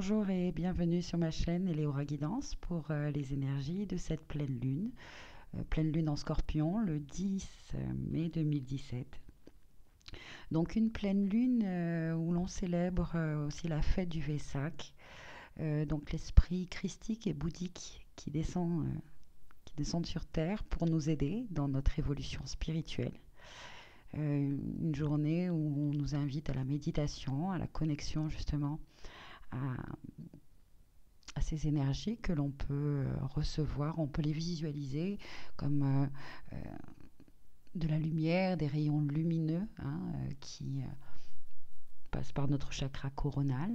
Bonjour et bienvenue sur ma chaîne Eleora Guidance pour les énergies de cette pleine lune en Scorpion le 10 mai 2017. Donc une pleine lune où l'on célèbre aussi la fête du Vesak, donc l'esprit christique et bouddhique qui descend sur Terre pour nous aider dans notre évolution spirituelle. Une journée où on nous invite à la méditation, à la connexion justement à ces énergies que l'on peut recevoir, on peut les visualiser comme de la lumière, des rayons lumineux qui passent par notre chakra coronal,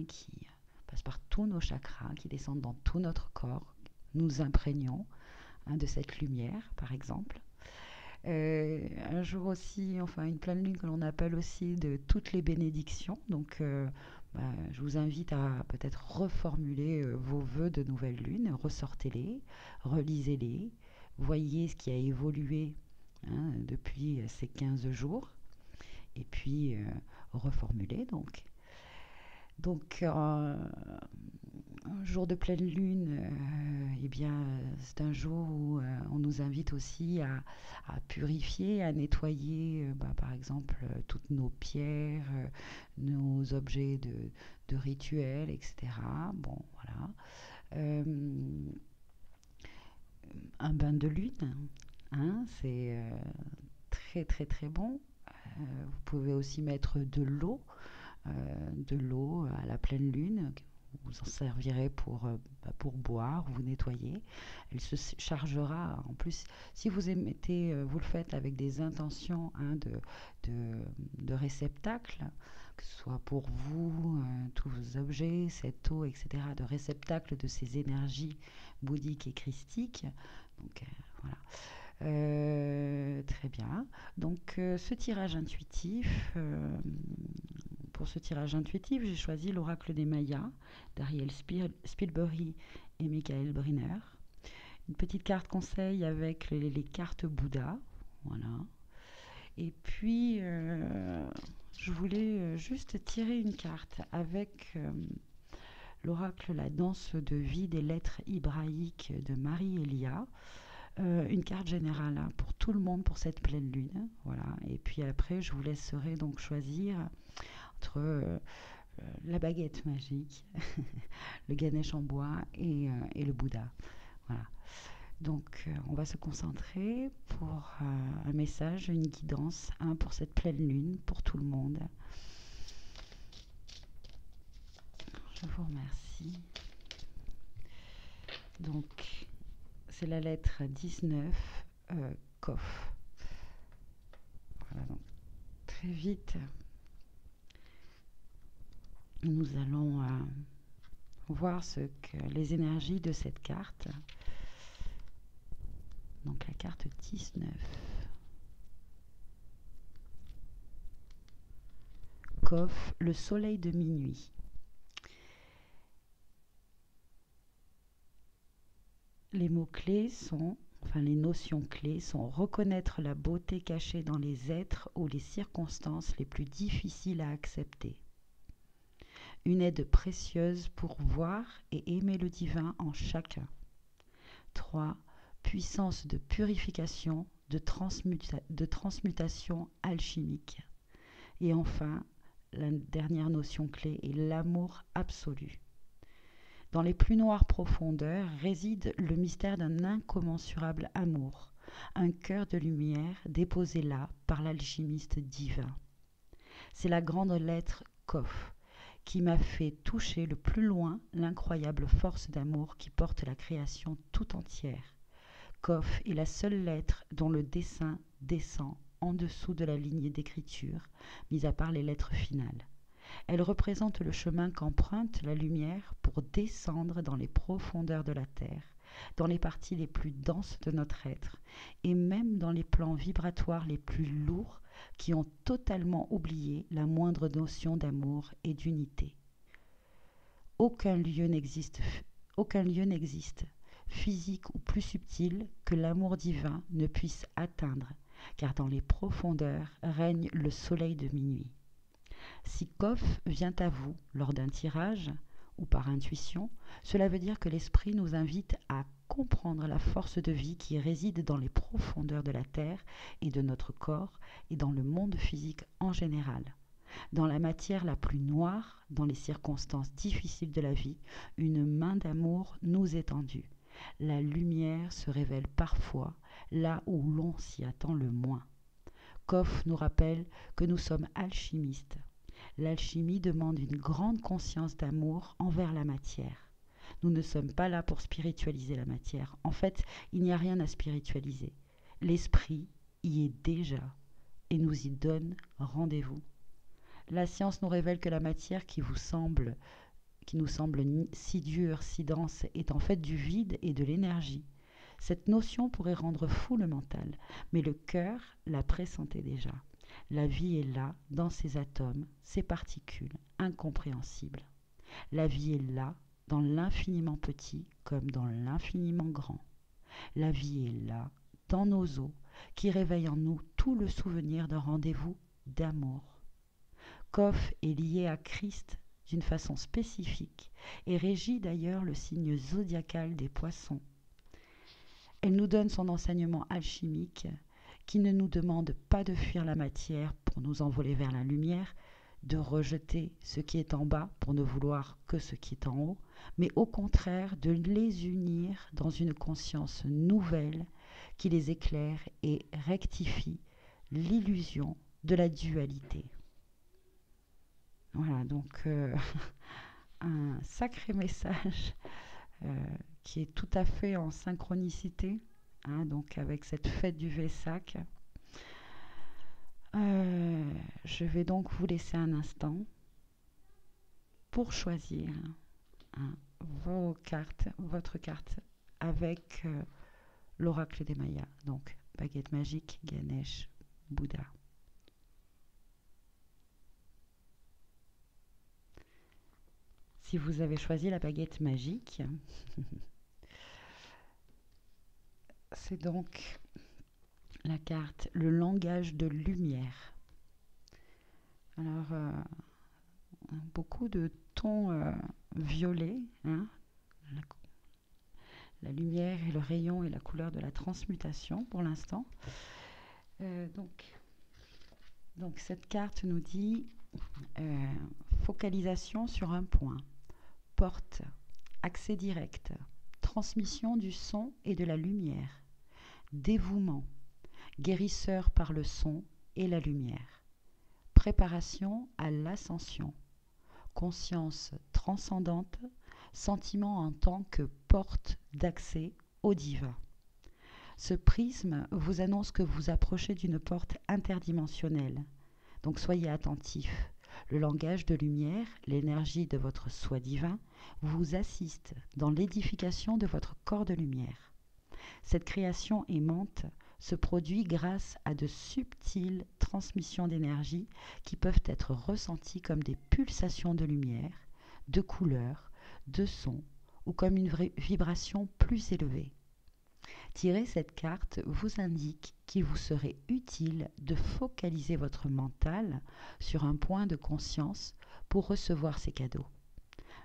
qui passent par tous nos chakras, qui descendent dans tout notre corps. Nous imprégnons de cette lumière, par exemple. Un jour aussi, enfin une pleine lune que l'on appelle aussi de toutes les bénédictions. Donc, je vous invite à peut-être reformuler vos vœux de nouvelle lune, ressortez-les, relisez-les, voyez ce qui a évolué depuis ces 15 jours, et puis reformulez donc. Donc, un jour de pleine lune, eh bien, c'est un jour où on nous invite aussi à purifier, à nettoyer, par exemple, toutes nos pierres, nos objets de rituel, etc. Bon, voilà. Euh, un bain de lune, c'est très très très bon. Vous pouvez aussi mettre de l'eau à la pleine lune. Vous en servirez pour boire, vous nettoyer. Elle se chargera. En plus, si vous émettez, vous le faites avec des intentions de réceptacle, que ce soit pour vous, tous vos objets, cette eau, etc., de réceptacle de ces énergies bouddhiques et christiques. Donc, voilà. Très bien. Donc, ce tirage intuitif, pour ce tirage intuitif, j'ai choisi l'oracle des Mayas d'Ariel Spielberry et Michael Briner. Une petite carte conseil avec les cartes Bouddha. Voilà. Et puis, je voulais juste tirer une carte avec l'oracle La danse de vie des lettres hébraïques de Marie Elia. Une carte générale pour tout le monde pour cette pleine lune. Voilà. Et puis après, je vous laisserai donc choisir entre la baguette magique, le Ganesh en bois et le Bouddha. Voilà. Donc, on va se concentrer pour un message, une guidance, pour cette pleine lune, pour tout le monde. Je vous remercie. Donc, c'est la lettre 19, Kof. Voilà, donc très vite, nous allons voir ce que les énergies de cette carte. Donc la carte 19. Kof, le soleil de minuit. Les mots-clés sont, enfin les notions clés sont reconnaître la beauté cachée dans les êtres ou les circonstances les plus difficiles à accepter. Une aide précieuse pour voir et aimer le divin en chacun. 3. Puissance de purification, de transmutation alchimique. Et enfin, la dernière notion clé est l'amour absolu. Dans les plus noires profondeurs réside le mystère d'un incommensurable amour, un cœur de lumière déposé là par l'alchimiste divin. C'est la grande lettre Kof qui m'a fait toucher le plus loin l'incroyable force d'amour qui porte la création tout entière. Kof est la seule lettre dont le dessin descend en dessous de la ligne d'écriture, mis à part les lettres finales. Elle représente le chemin qu'emprunte la lumière pour descendre dans les profondeurs de la Terre, dans les parties les plus denses de notre être, et même dans les plans vibratoires les plus lourds qui ont totalement oublié la moindre notion d'amour et d'unité. Aucun lieu n'existe, physique ou plus subtil, que l'amour divin ne puisse atteindre, car dans les profondeurs règne le soleil de minuit. Si Kof vient à vous lors d'un tirage, ou par intuition, cela veut dire que l'esprit nous invite à comprendre la force de vie qui réside dans les profondeurs de la Terre et de notre corps et dans le monde physique en général. Dans la matière la plus noire, dans les circonstances difficiles de la vie, une main d'amour nous est tendue. La lumière se révèle parfois là où l'on s'y attend le moins. Koff nous rappelle que nous sommes alchimistes. L'alchimie demande une grande conscience d'amour envers la matière. Nous ne sommes pas là pour spiritualiser la matière. En fait, il n'y a rien à spiritualiser. L'esprit y est déjà et nous y donne rendez-vous. La science nous révèle que la matière qui nous semble si dure, si dense, est en fait du vide et de l'énergie. Cette notion pourrait rendre fou le mental, mais le cœur la pressentait déjà. La vie est là, dans ces atomes, ces particules, incompréhensibles. La vie est là, dans l'infiniment petit comme dans l'infiniment grand. La vie est là, dans nos os, qui réveille en nous tout le souvenir d'un rendez-vous d'amour. Koff est lié à Christ d'une façon spécifique et régit d'ailleurs le signe zodiacal des poissons. Elle nous donne son enseignement alchimique qui ne nous demande pas de fuir la matière pour nous envoler vers la lumière, de rejeter ce qui est en bas pour ne vouloir que ce qui est en haut, mais au contraire de les unir dans une conscience nouvelle qui les éclaire et rectifie l'illusion de la dualité. Voilà, donc un sacré message qui est tout à fait en synchronicité, hein, donc avec cette fête du Vesak. Je vais donc vous laisser un instant pour choisir votre carte avec l'oracle des Mayas, donc baguette magique, Ganesh, Bouddha. Si vous avez choisi la baguette magique, c'est donc la carte le langage de lumière. Alors, beaucoup de tons violets, hein, la lumière et le rayon et la couleur de la transmutation pour l'instant. Donc cette carte nous dit focalisation sur un point, porte, accès direct, transmission du son et de la lumière, dévouement, guérisseur par le son et la lumière, préparation à l'ascension, conscience transcendante, sentiment en tant que porte d'accès au divin. Ce prisme vous annonce que vous approchez d'une porte interdimensionnelle, donc soyez attentifs. Le langage de lumière, l'énergie de votre soi divin, vous assiste dans l'édification de votre corps de lumière. Cette création aimante se produit grâce à de subtiles transmissions d'énergie qui peuvent être ressenties comme des pulsations de lumière, de couleurs, de sons ou comme une vibration plus élevée. Tirer cette carte vous indique qu'il vous serait utile de focaliser votre mental sur un point de conscience pour recevoir ces cadeaux.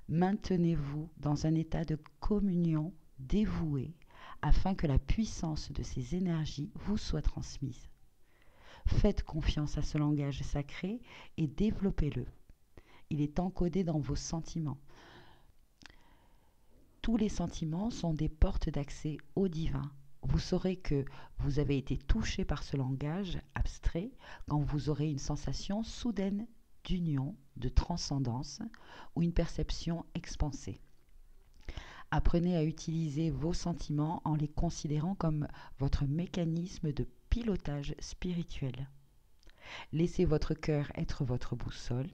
Maintenez-vous dans un état de communion dévoué afin que la puissance de ces énergies vous soit transmise. Faites confiance à ce langage sacré et développez-le. Il est encodé dans vos sentiments. Tous les sentiments sont des portes d'accès au divin. Vous saurez que vous avez été touché par ce langage abstrait quand vous aurez une sensation soudaine d'union, de transcendance ou une perception expansée. Apprenez à utiliser vos sentiments en les considérant comme votre mécanisme de pilotage spirituel. Laissez votre cœur être votre boussole.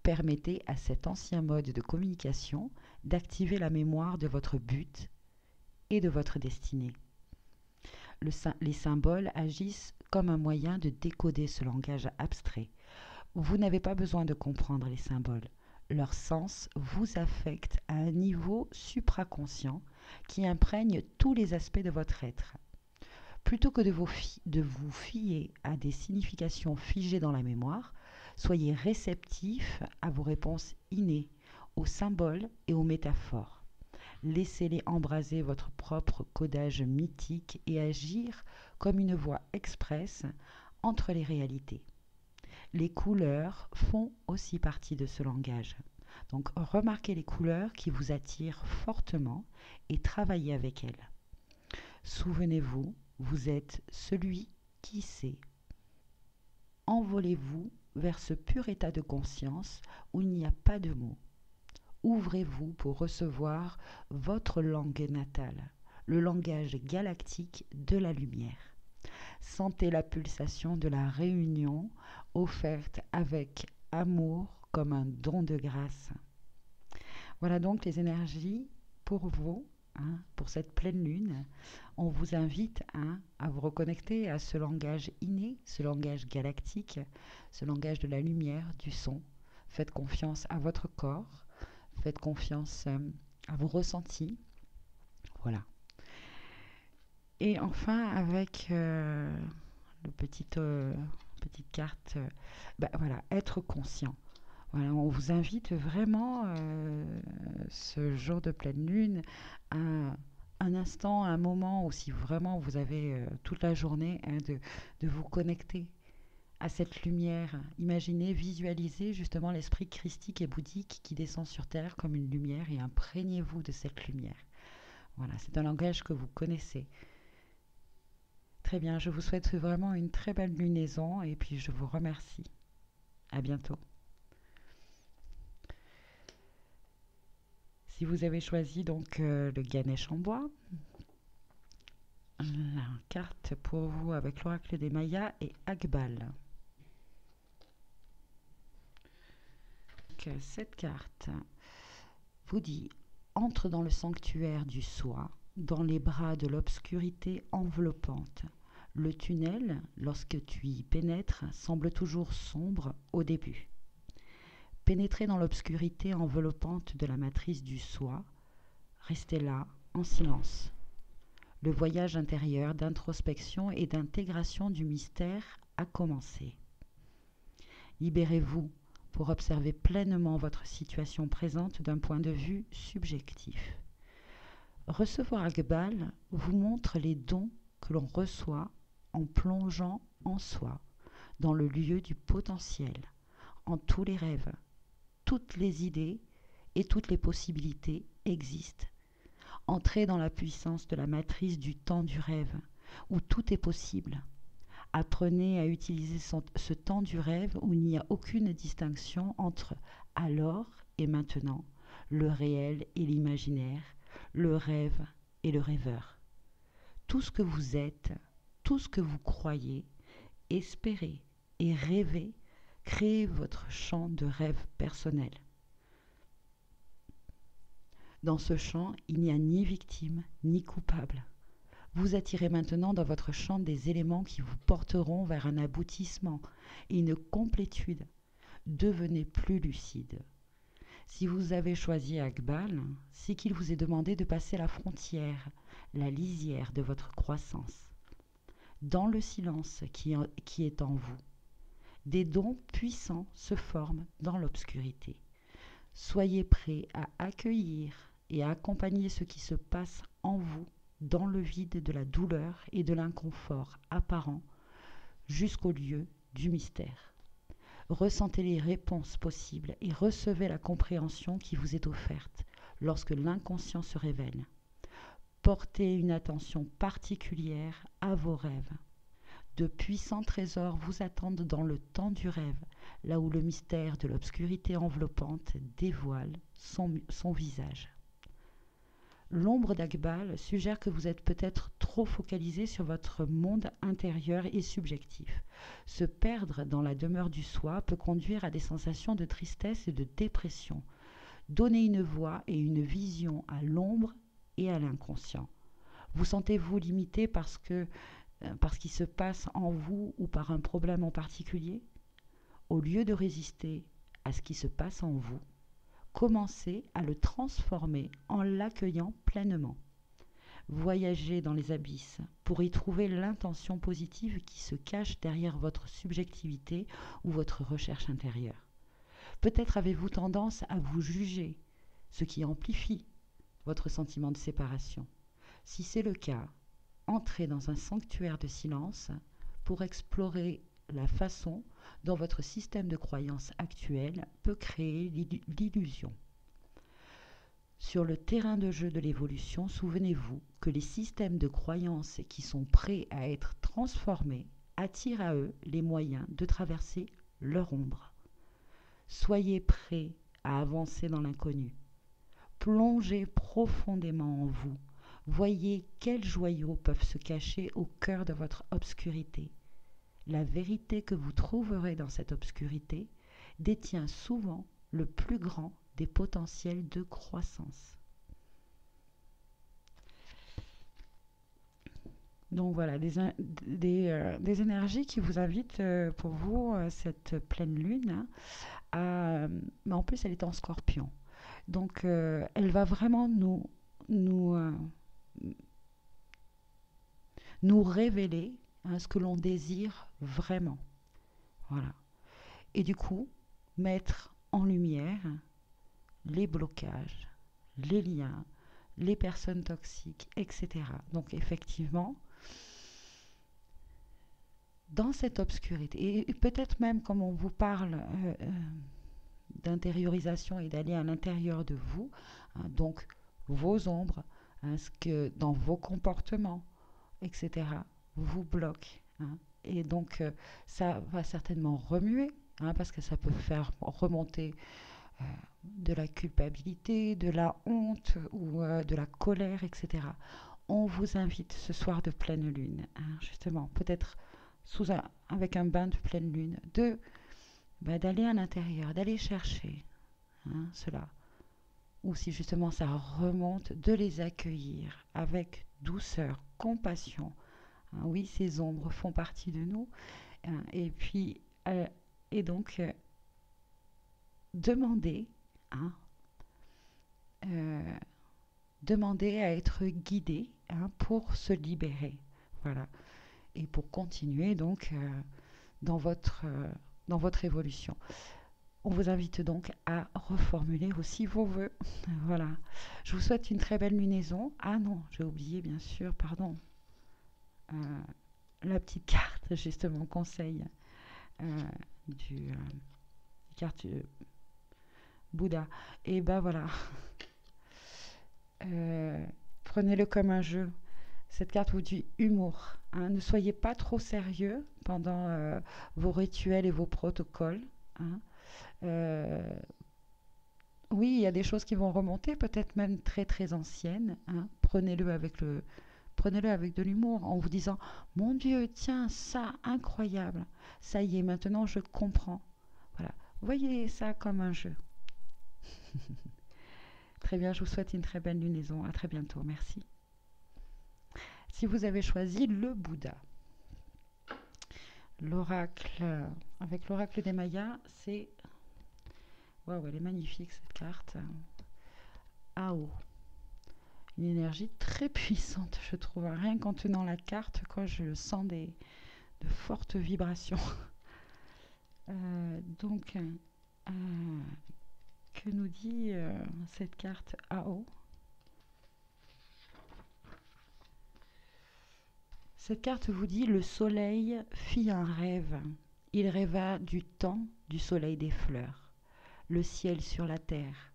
Permettez à cet ancien mode de communication d'activer la mémoire de votre but et de votre destinée. Les symboles agissent comme un moyen de décoder ce langage abstrait. Vous n'avez pas besoin de comprendre les symboles. Leur sens vous affecte à un niveau supraconscient qui imprègne tous les aspects de votre être. Plutôt que de vous fier à des significations figées dans la mémoire, soyez réceptif à vos réponses innées, aux symboles et aux métaphores. Laissez-les embraser votre propre codage mythique et agir comme une voie express entre les réalités. Les couleurs font aussi partie de ce langage. Donc remarquez les couleurs qui vous attirent fortement et travaillez avec elles. Souvenez-vous, vous êtes celui qui sait. Envolez-vous vers ce pur état de conscience où il n'y a pas de mots. Ouvrez-vous pour recevoir votre langue natale, le langage galactique de la lumière. Sentez la pulsation de la réunion offerte avec amour comme un don de grâce. Voilà donc les énergies pour vous, pour cette pleine lune. On vous invite à vous reconnecter à ce langage inné, ce langage galactique, ce langage de la lumière, du son. Faites confiance à votre corps, faites confiance à vos ressentis. Voilà. Et enfin, avec petite carte, voilà, être conscient. Voilà, on vous invite vraiment ce jour de pleine lune à un instant, un moment où si vraiment vous avez toute la journée de vous connecter à cette lumière. Imaginez, visualisez justement l'esprit christique et bouddhique qui descend sur terre comme une lumière et imprégnez-vous de cette lumière. Voilà, c'est un langage que vous connaissez. Très bien, je vous souhaite vraiment une très belle lunaison et puis je vous remercie. À bientôt. Si vous avez choisi donc le Ganesh en bois, la carte pour vous avec l'oracle des Mayas est Akbal. Donc, cette carte vous dit entre dans le sanctuaire du soi, dans les bras de l'obscurité enveloppante. Le tunnel, lorsque tu y pénètres, semble toujours sombre au début. Pénétrez dans l'obscurité enveloppante de la matrice du soi, restez là, en silence. Le voyage intérieur d'introspection et d'intégration du mystère a commencé. Libérez-vous pour observer pleinement votre situation présente d'un point de vue subjectif. Recevoir Akbal vous montre les dons que l'on reçoit en plongeant en soi, dans le lieu du potentiel, en tous les rêves. Toutes les idées et toutes les possibilités existent. Entrez dans la puissance de la matrice du temps du rêve, où tout est possible. Apprenez à utiliser ce temps du rêve où il n'y a aucune distinction entre alors et maintenant, le réel et l'imaginaire, le rêve et le rêveur. Tout ce que vous êtes, tout ce que vous croyez, espérez et rêvez, créez votre champ de rêve personnel. Dans ce champ, il n'y a ni victime ni coupable. Vous attirez maintenant dans votre champ des éléments qui vous porteront vers un aboutissement et une complétude. Devenez plus lucide. Si vous avez choisi Akbal, c'est qu'il vous est demandé de passer la frontière, la lisière de votre croissance. Dans le silence qui est en vous, des dons puissants se forment dans l'obscurité. Soyez prêts à accueillir et à accompagner ce qui se passe en vous dans le vide de la douleur et de l'inconfort apparent jusqu'au lieu du mystère. Ressentez les réponses possibles et recevez la compréhension qui vous est offerte lorsque l'inconscient se révèle. Portez une attention particulière à vos rêves. De puissants trésors vous attendent dans le temps du rêve, là où le mystère de l'obscurité enveloppante dévoile son visage. L'ombre d'Akbal suggère que vous êtes peut-être trop focalisé sur votre monde intérieur et subjectif. Se perdre dans la demeure du soi peut conduire à des sensations de tristesse et de dépression. Donnez une voix et une vision à l'ombre et à l'inconscient. Vous sentez-vous limité parce qu'il se passe en vous ou par un problème en particulier? Au lieu de résister à ce qui se passe en vous, commencez à le transformer en l'accueillant pleinement. Voyagez dans les abysses pour y trouver l'intention positive qui se cache derrière votre subjectivité ou votre recherche intérieure. Peut-être avez-vous tendance à vous juger ce qui amplifie votre sentiment de séparation. Si c'est le cas, entrez dans un sanctuaire de silence pour explorer la façon dont votre système de croyance actuel peut créer l'illusion. Sur le terrain de jeu de l'évolution, souvenez-vous que les systèmes de croyance qui sont prêts à être transformés attirent à eux les moyens de traverser leur ombre. Soyez prêts à avancer dans l'inconnu. Plongez profondément en vous. Voyez quels joyaux peuvent se cacher au cœur de votre obscurité. La vérité que vous trouverez dans cette obscurité détient souvent le plus grand des potentiels de croissance. Donc voilà, des énergies qui vous invitent pour vous, cette pleine lune, mais en plus elle est en scorpion. Donc elle va vraiment nous révéler ce que l'on désire vraiment. Voilà. Et du coup, mettre en lumière les blocages, les liens, les personnes toxiques, etc. Donc effectivement, dans cette obscurité, et peut-être même comme on vous parle d'intériorisation et d'aller à l'intérieur de vous, donc vos ombres, ce que dans vos comportements, etc., vous bloquent. Et donc ça va certainement remuer, parce que ça peut faire remonter de la culpabilité, de la honte ou de la colère, etc. On vous invite ce soir de pleine lune, justement, peut-être avec un bain de pleine lune, d'aller à l'intérieur, d'aller chercher cela. Ou si justement ça remonte, de les accueillir avec douceur, compassion. Oui, ces ombres font partie de nous. Et puis, donc, demander à être guidé pour se libérer. Voilà. Et pour continuer donc dans votre évolution. On vous invite donc à reformuler aussi vos vœux. Voilà. Je vous souhaite une très belle lunaison. Ah non, j'ai oublié bien sûr, pardon. La petite carte, justement, conseil du carte du Bouddha. Et ben voilà. Prenez-le comme un jeu. Cette carte vous dit humour. Ne soyez pas trop sérieux pendant vos rituels et vos protocoles. Oui, il y a des choses qui vont remonter, peut-être même très très anciennes. Prenez-le avec de l'humour, en vous disant « Mon Dieu, tiens, ça, incroyable. Ça y est, maintenant je comprends. » Voilà. Voyez ça comme un jeu. Très bien, je vous souhaite une très belle lunaison. À très bientôt. Merci. Si vous avez choisi le Bouddha, l'oracle, avec l'oracle des Mayas, c'est... Waouh, elle est magnifique cette carte. Ao. Une énergie très puissante, je trouve. Rien qu'en tenant la carte, je sens de fortes vibrations. Donc, que nous dit cette carte Ao? Cette carte vous dit: le soleil fit un rêve. Il rêva du temps du soleil des fleurs, le ciel sur la terre,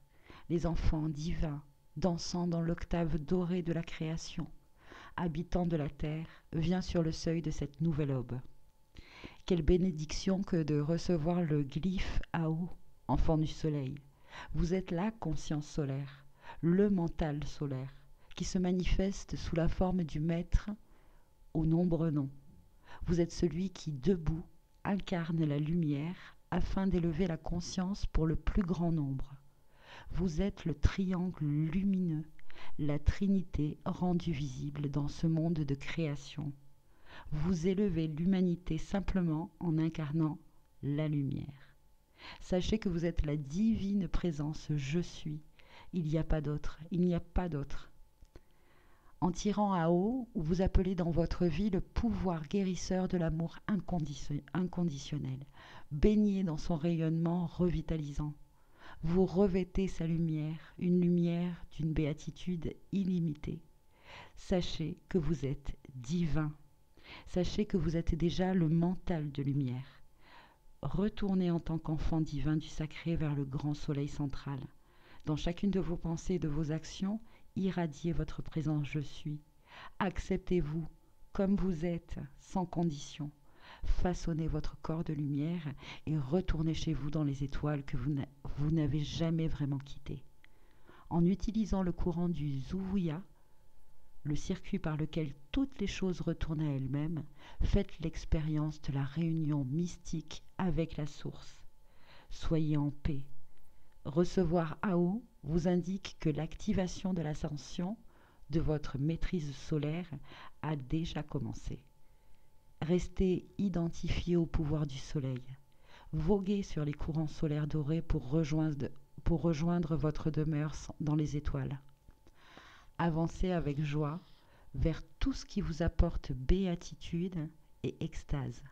les enfants divins dansant dans l'octave dorée de la création. Habitant de la terre, vient sur le seuil de cette nouvelle aube. Quelle bénédiction que de recevoir le glyphe Ao, enfant du soleil. Vous êtes la conscience solaire, le mental solaire, qui se manifeste sous la forme du maître aux nombreux noms. Vous êtes celui qui, debout, incarne la lumière afin d'élever la conscience pour le plus grand nombre. Vous êtes le triangle lumineux, la Trinité rendue visible dans ce monde de création. Vous élevez l'humanité simplement en incarnant la lumière. Sachez que vous êtes la divine présence Je suis. Il n'y a pas d'autre, il n'y a pas d'autre. En tirant à haut, vous appelez dans votre vie le pouvoir guérisseur de l'amour inconditionnel, baigné dans son rayonnement revitalisant. vous revêtez sa lumière, une lumière d'une béatitude illimitée. Sachez que vous êtes divin. Sachez que vous êtes déjà le mental de lumière. Retournez en tant qu'enfant divin du sacré vers le grand soleil central. Dans chacune de vos pensées et de vos actions, irradiez votre présence je suis. Acceptez-vous comme vous êtes, sans condition. Façonnez votre corps de lumière et retournez chez vous dans les étoiles que vous n'avez jamais vraiment quittées. En utilisant le courant du Zuvuya, le circuit par lequel toutes les choses retournent à elles-mêmes, faites l'expérience de la réunion mystique avec la source. Soyez en paix. Recevoir AO vous indique que l'activation de l'ascension de votre maîtrise solaire a déjà commencé. Restez identifié au pouvoir du soleil. Voguez sur les courants solaires dorés pour rejoindre votre demeure dans les étoiles. Avancez avec joie vers tout ce qui vous apporte béatitude et extase.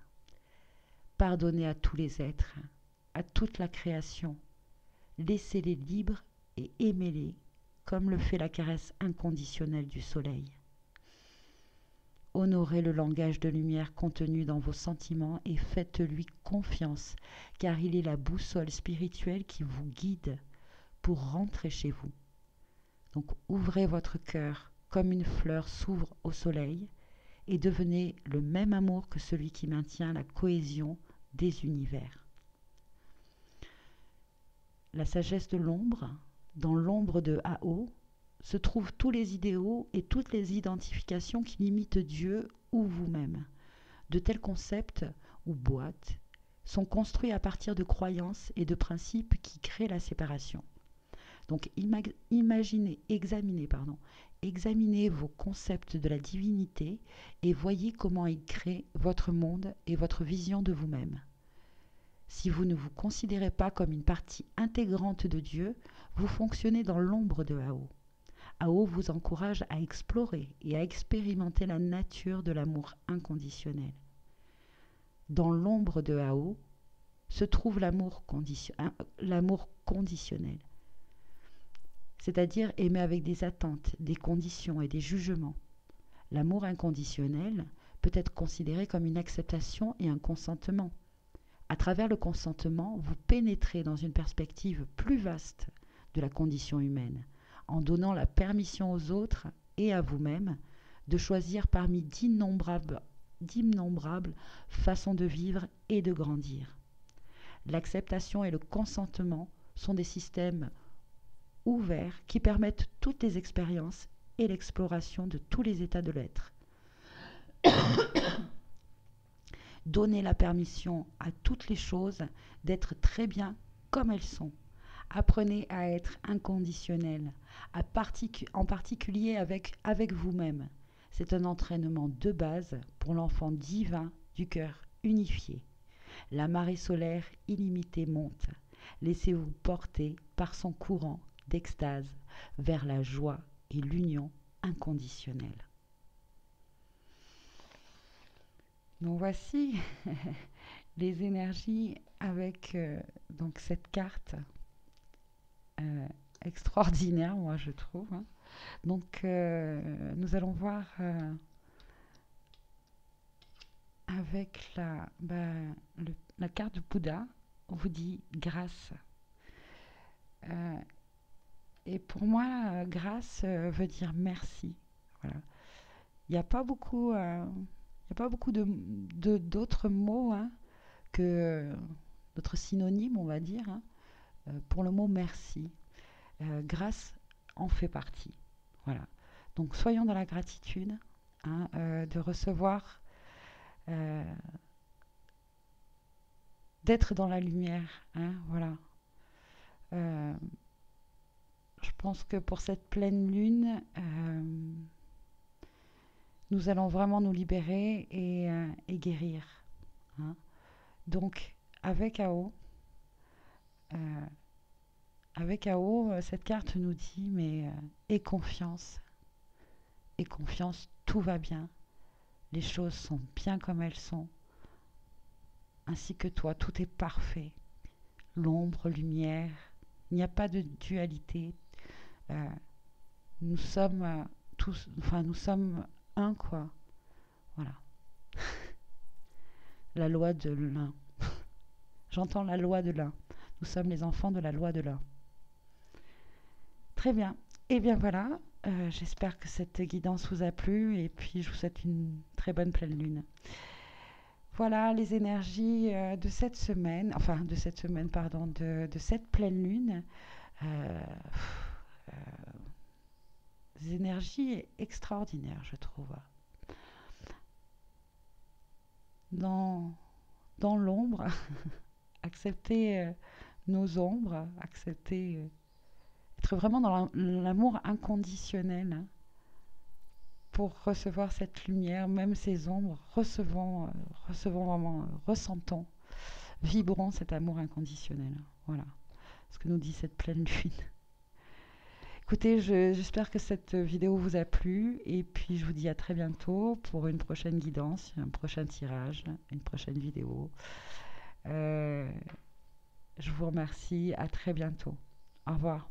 Pardonnez à tous les êtres, à toute la création. Laissez-les libres et aimez-les comme le fait la caresse inconditionnelle du soleil. Honorez le langage de lumière contenu dans vos sentiments et faites-lui confiance, car il est la boussole spirituelle qui vous guide pour rentrer chez vous. Donc ouvrez votre cœur comme une fleur s'ouvre au soleil et devenez le même amour que celui qui maintient la cohésion des univers. La sagesse de l'ombre, dans l'ombre de Ao, se trouvent tous les idéaux et toutes les identifications qui limitent Dieu ou vous-même. De tels concepts ou boîtes sont construits à partir de croyances et de principes qui créent la séparation. Donc examinez vos concepts de la divinité et voyez comment ils créent votre monde et votre vision de vous-même. Si vous ne vous considérez pas comme une partie intégrante de Dieu, vous fonctionnez dans l'ombre de Ao. Ao vous encourage à explorer et à expérimenter la nature de l'amour inconditionnel. Dans l'ombre de Ao se trouve l'amour conditionnel, c'est-à-dire aimer avec des attentes, des conditions et des jugements. L'amour inconditionnel peut être considéré comme une acceptation et un consentement. À travers le consentement, vous pénétrez dans une perspective plus vaste de la condition humaine, en donnant la permission aux autres et à vous-même de choisir parmi d'innombrables façons de vivre et de grandir. L'acceptation et le consentement sont des systèmes ouverts qui permettent toutes les expériences et l'exploration de tous les états de l'être. Donnez la permission à toutes les choses d'être très bien comme elles sont. Apprenez à être inconditionnel, en particulier avec vous-même. C'est un entraînement de base pour l'enfant divin du cœur unifié. La marée solaire illimitée monte. Laissez-vous porter par son courant d'extase vers la joie et l'union inconditionnelle. Donc voici les énergies avec donc cette carte extraordinaire, moi je trouve. Hein. Donc nous allons voir avec la carte du Bouddha, on vous dit grâce. Et pour moi, grâce veut dire merci. Voilà. Il n'y a pas beaucoup, d'autres mots hein, que d'autres synonymes, on va dire, hein, pour le mot merci. Grâce en fait partie. Voilà. Donc soyons dans la gratitude hein, de recevoir, d'être dans la lumière. Hein, voilà. Je pense que pour cette pleine lune, nous allons vraiment nous libérer et guérir. Hein. Donc, avec Ao, cette carte nous dit, mais aie confiance, tout va bien, les choses sont bien comme elles sont, ainsi que toi, tout est parfait, l'ombre, lumière, Il n'y a pas de dualité. Euh, nous sommes tous, enfin nous sommes un quoi. Voilà. La loi de l'un. J'entends la loi de l'un. Nous sommes les enfants de la loi de l'un. Très bien. Et bien voilà. J'espère que cette guidance vous a plu et puis je vous souhaite une très bonne pleine lune. Voilà les énergies de cette semaine, enfin de cette semaine, pardon, de cette pleine lune. Euh, euh, des énergies extraordinaires, je trouve. Dans, dans l'ombre, accepter nos ombres, accepter, être vraiment dans l'amour inconditionnel, hein, pour recevoir cette lumière, même ces ombres, recevons vraiment, ressentons, vibrons cet amour inconditionnel. Voilà ce que nous dit cette pleine lune. Écoutez, j'espère que cette vidéo vous a plu et puis je vous dis à très bientôt pour une prochaine guidance, un prochain tirage, une prochaine vidéo. Euh, je vous remercie, à très bientôt. Au revoir.